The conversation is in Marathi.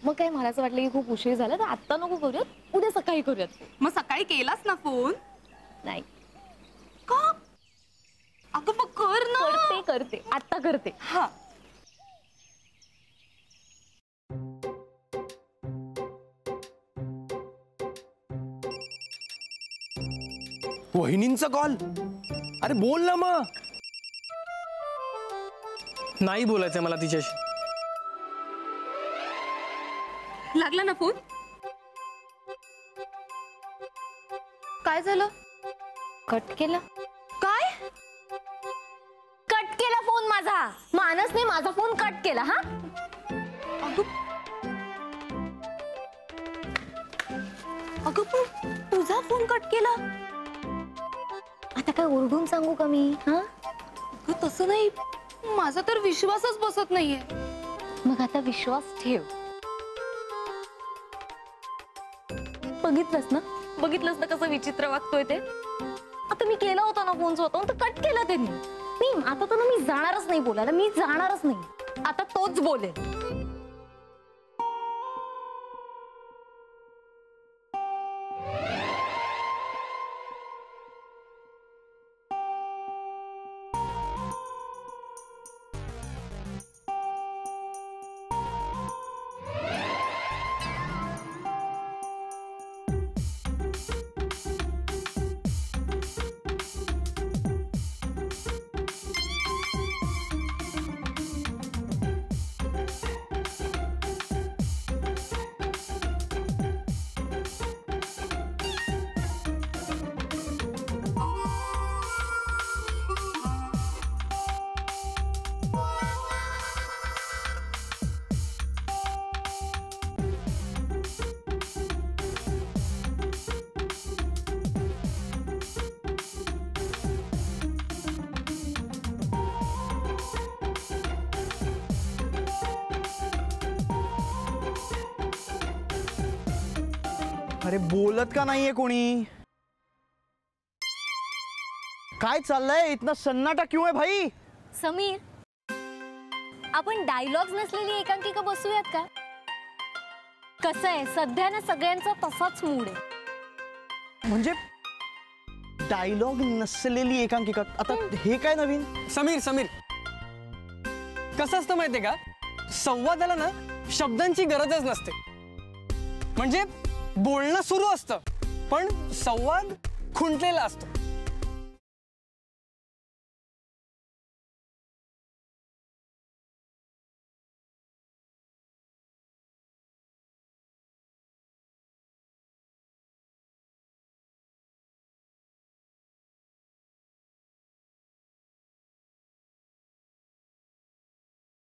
मग काय मला असं वाटलं की खूप उशीर झाला तर आता नको करूयात, उद्या सकाळी करूयात. मग सकाळी केलास ना फोन? नाही. का? अगं मग कर ना. करते आता करते. हा. वहिनींचा कॉल. अरे बोल ना मग. नाही बोलायचंय मला तिच्याशी. लागला ना फोन? काय झालं? कट केला. काय? कट केला फोन माझा. मानसने माझा फोन कट केला. हा अगं तुझा फोन कट केला? आता काय ओरडून सांगू का मी? हा तसं नाही, माझा तर विश्वासच बसत नाहीये. मग आता विश्वास ठेव. बघितलंस ना कसं विचित्र वागतोय ते. आता मी केला होता ना फोन स्वतःहून, तर कट केला त्यांनी. मी आता तर ना मी जाणारच नाही बोलायला. मी जाणारच नाही. आता तोच बोलेल. अरे बोलत का नाहीये कोणी? काय चाललंय? इतना सन्नाटा क्यों है भाई? समीर, आपण डायलॉग्स नसलेली एकांकिका बसूयात का? कसं आहे सध्या ना सगळ्यांचा तसाच मूड आहे. म्हणजे डायलॉग नसलेली एकांकिका. आता हे काय नवीन? समीर समीर कसं असतं माहितीये का, संवादाला ना शब्दांची गरजच नसते. म्हणजे बोलणं सुरू असतं पण संवाद खुंटलेला असतो.